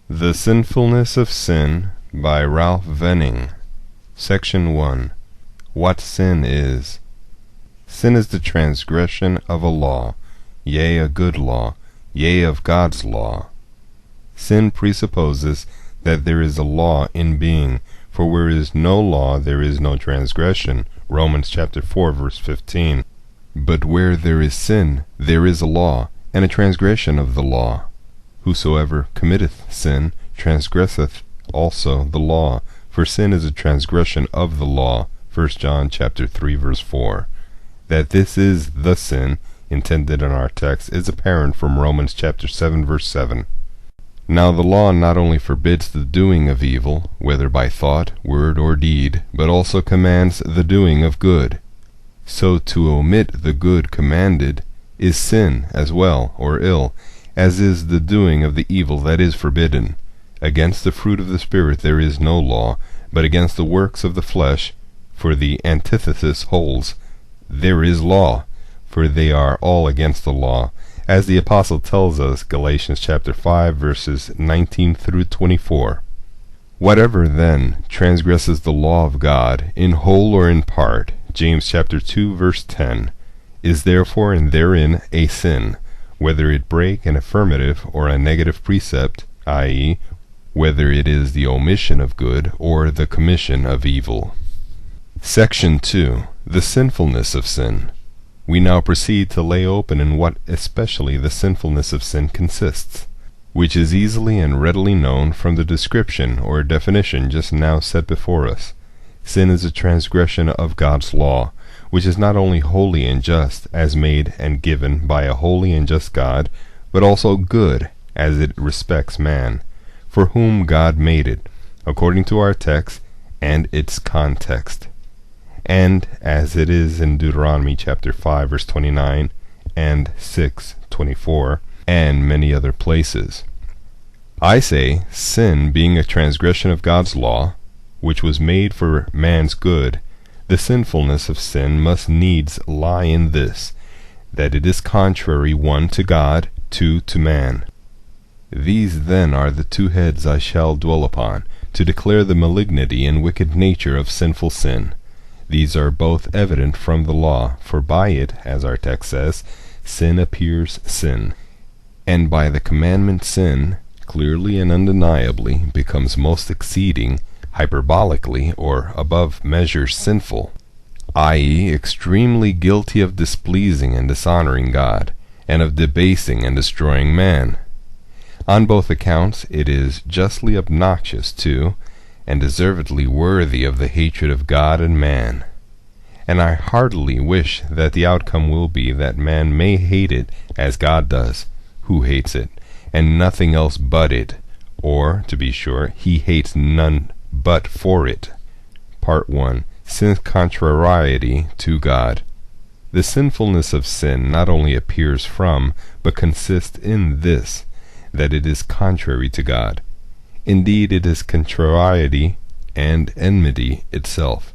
The Sinfulness of Sin by Ralph Venning. Section 1. What Sin is. Sin is the transgression of a law, yea, a good law, yea, of God's law. Sin presupposes that there is a law in being, for where is no law there is no transgression. Romans chapter 4 verse 15. But where there is sin, there is a law, and a transgression of the law. Whosoever committeth sin transgresseth also the law, for sin is a transgression of the law. 1 John chapter 3 verse 4. That this is the sin intended in our text is apparent from Romans chapter 7 verse 7. Now the law not only forbids the doing of evil, whether by thought, word, or deed, but also commands the doing of good. So to omit the good commanded is sin as well, or ill, as is the doing of the evil that is forbidden. Against the fruit of the Spirit there is no law, but against the works of the flesh, for the antithesis holds, there is law, for they are all against the law, as the Apostle tells us, Galatians chapter 5 verses 19 through 24. Whatever then transgresses the law of God, in whole or in part, James chapter 2 verse 10, is therefore and therein a sin, whether it break an affirmative or a negative precept, i.e., whether it is the omission of good or the commission of evil. Section 2. The Sinfulness of Sin. We now proceed to lay open in what especially the sinfulness of sin consists, which is easily and readily known from the description or definition just now set before us. Sin is a transgression of God's law, which is not only holy and just, as made and given by a holy and just God, but also good, as it respects man, for whom God made it, according to our text and its context, and as it is in Deuteronomy chapter 5 verse 29 and 6:24, and many other places. I say, sin being a transgression of God's law, which was made for man's good, the sinfulness of sin must needs lie in this, that it is contrary, 1 to God, 2 to man. These then are the two heads I shall dwell upon, to declare the malignity and wicked nature of sinful sin. These are both evident from the law, for by it, as our text says, sin appears sin, and by the commandment sin, clearly and undeniably, becomes most exceeding, hyperbolically, or above measure sinful, i.e., extremely guilty of displeasing and dishonoring God, and of debasing and destroying man. On both accounts it is justly obnoxious to, and deservedly worthy of the hatred of God and man. And I heartily wish that the outcome will be that man may hate it as God does, who hates it, and nothing else but it, or, to be sure, he hates none but for it. Part 1. Sin's contrariety to God. The sinfulness of sin not only appears from, but consists in this, that it is contrary to God. Indeed, it is contrariety and enmity itself.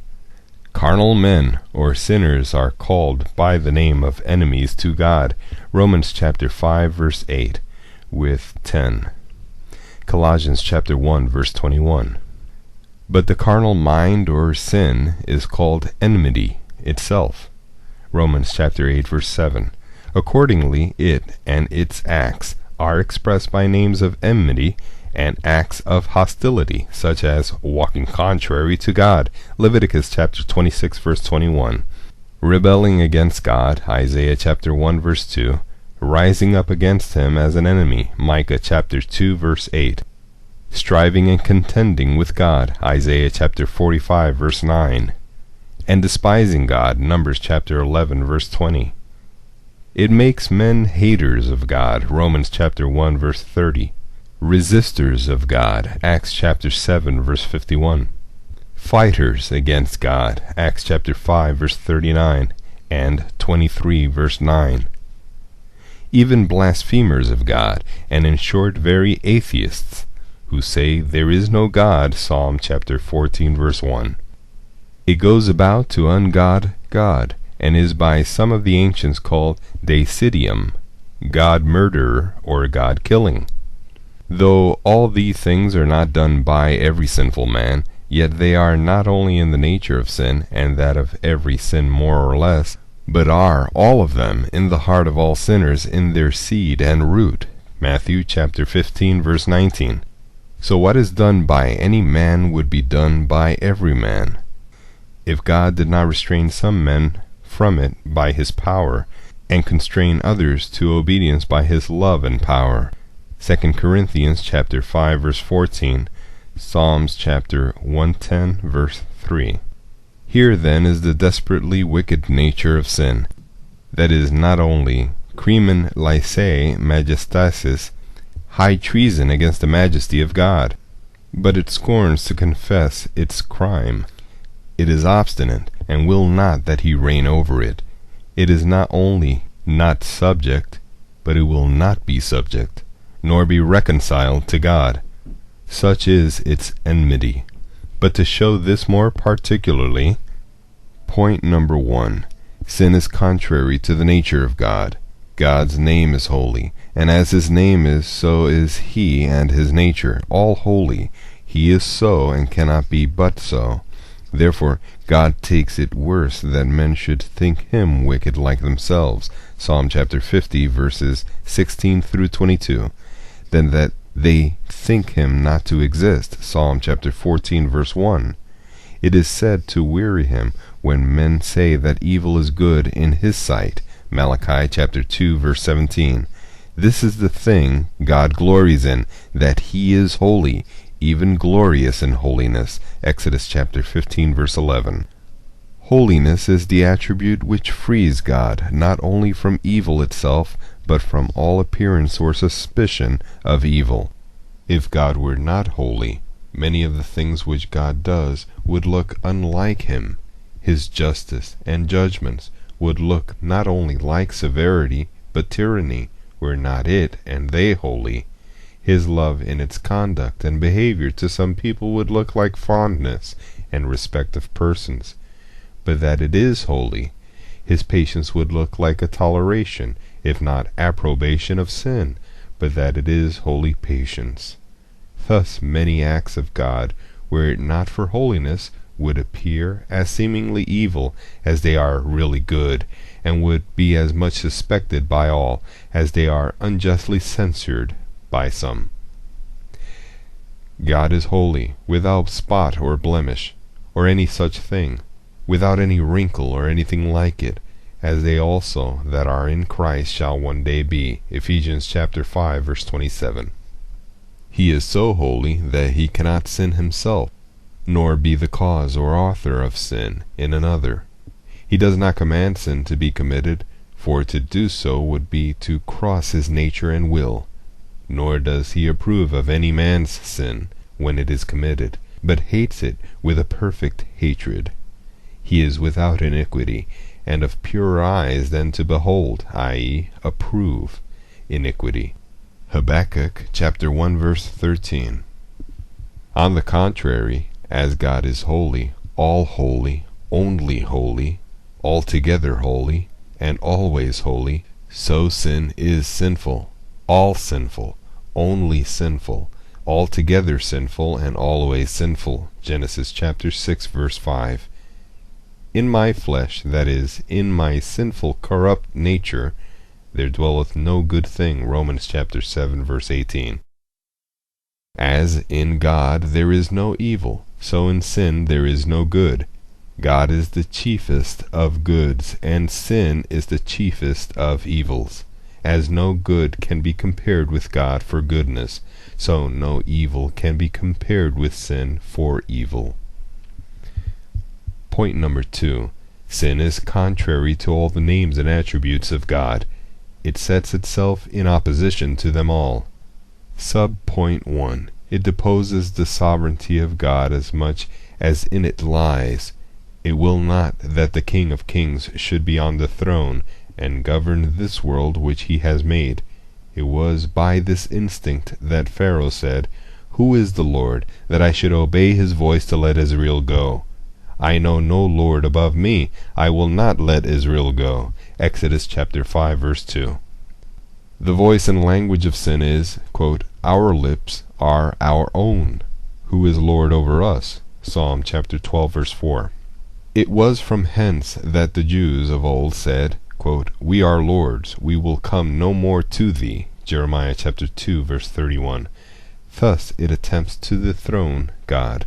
Carnal men, or sinners, are called by the name of enemies to God. Romans chapter 5 verse 8 with 10. Colossians chapter 1 verse 21. But the carnal mind, or sin, is called enmity itself. Romans chapter 8 verse 7. Accordingly, it and its acts are expressed by names of enmity and acts of hostility, such as walking contrary to God, Leviticus chapter 26 verse 21, rebelling against God, Isaiah chapter 1 verse 2, rising up against him as an enemy, Micah chapter 2 verse 8, striving and contending with God, Isaiah chapter 45 verse 9, and despising God, Numbers chapter 11 verse 20. It makes men haters of God, Romans chapter 1 verse 30, resistors of God, Acts chapter 7 verse 51, fighters against God, Acts chapter 5 verse 39 and 23 verse 9, even blasphemers of God, and in short very atheists, who say there is no God, Psalm chapter 14 verse 1. It goes about to ungod God, and is by some of the ancients called Desidium, God-murderer or God-killing. Though all these things are not done by every sinful man, yet they are not only in the nature of sin, and that of every sin more or less, but are, all of them, in the heart of all sinners, in their seed and root. Matthew chapter 15, verse 19. So what is done by any man would be done by every man. If God did not restrain some men from it by his power, and constrain others to obedience by his love and power. 2 Corinthians chapter 5, verse 14, Psalms chapter 110, verse 3. Here then is the desperately wicked nature of sin, that is not only crimen laesae majestatis, high treason against the majesty of God, but it scorns to confess its crime. It is obstinate, and will not that he reign over it. It is not only not subject, but it will not be subject, nor be reconciled to God. Such is its enmity. But to show this more particularly, point number 1. Sin is contrary to the nature of God. God's name is holy, and as his name is, so is he and his nature, all holy. He is so, and cannot be but so. Therefore God takes it worse that men should think him wicked like themselves, Psalm chapter 50, verses 16 through 22, than that they think him not to exist, Psalm chapter 14, verse 1. It is said to weary him when men say that evil is good in his sight, Malachi chapter 2, verse 17. This is the thing God glories in, that he is holy, even glorious in holiness, Exodus chapter 15, verse 11. Holiness is the attribute which frees God not only from evil itself, but from all appearance or suspicion of evil. If God were not holy, many of the things which God does would look unlike him. His justice and judgments would look not only like severity, but tyranny, were not it and they holy. His love in its conduct and behavior to some people would look like fondness and respect of persons. But that it is holy, his patience would look like a toleration, if not approbation of sin, but that it is holy patience. Thus many acts of God, were it not for holiness, would appear as seemingly evil as they are really good, and would be as much suspected by all as they are unjustly censured by some. God is holy, without spot or blemish, or any such thing, without any wrinkle or anything like it, as they also that are in Christ shall one day be. Ephesians chapter 5, verse 27. He is so holy that he cannot sin himself, nor be the cause or author of sin in another. He does not command sin to be committed, for to do so would be to cross his nature and will. Nor does he approve of any man's sin when it is committed, but hates it with a perfect hatred. He is without iniquity, and of purer eyes than to behold, i.e., approve, iniquity. Habakkuk chapter 1, verse 13. On the contrary, as God is holy, all holy, only holy, altogether holy, and always holy, so sin is sinful, all sinful, only sinful, altogether sinful, and always sinful. Genesis chapter 6, verse 5. In my flesh, that is, in my sinful corrupt nature, there dwelleth no good thing. Romans chapter 7, verse 18. As in God there is no evil, so in sin there is no good. God is the chiefest of goods, and sin is the chiefest of evils. As no good can be compared with God for goodness, so no evil can be compared with sin for evil. Point number 2. Sin is contrary to all the names and attributes of God. It sets itself in opposition to them all. Sub-point 1. It deposes the sovereignty of God as much as in it lies. It will not that the King of Kings should be on the throne, and govern this world which he has made. It was by this instinct that Pharaoh said, Who is the Lord, that I should obey his voice to let Israel go? I know no Lord above me, I will not let Israel go. Exodus chapter 5, verse 2. The voice and language of sin is, quote, "Our lips are our own. Who is Lord over us?" Psalm chapter 12, verse 4. It was from hence that the Jews of old said, quote, "We are Lord's, we will come no more to thee." Jeremiah chapter 2, verse 31. Thus it attempts to dethrone God.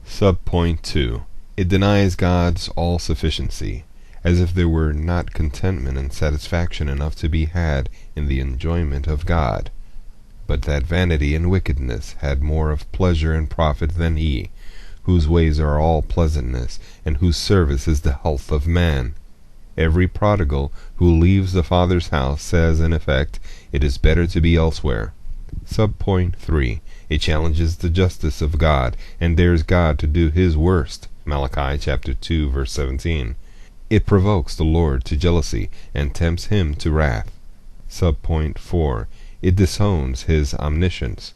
Subpoint 2. It denies God's all-sufficiency, as if there were not contentment and satisfaction enough to be had in the enjoyment of God, but that vanity and wickedness had more of pleasure and profit than he, whose ways are all pleasantness, and whose service is the health of man. Every prodigal who leaves the Father's house says in effect, "It is better to be elsewhere." Subpoint 3. It challenges the justice of God, and dares God to do his worst. Malachi chapter 2, verse 17. It provokes the Lord to jealousy, and tempts him to wrath. Subpoint 4. It disowns his omniscience,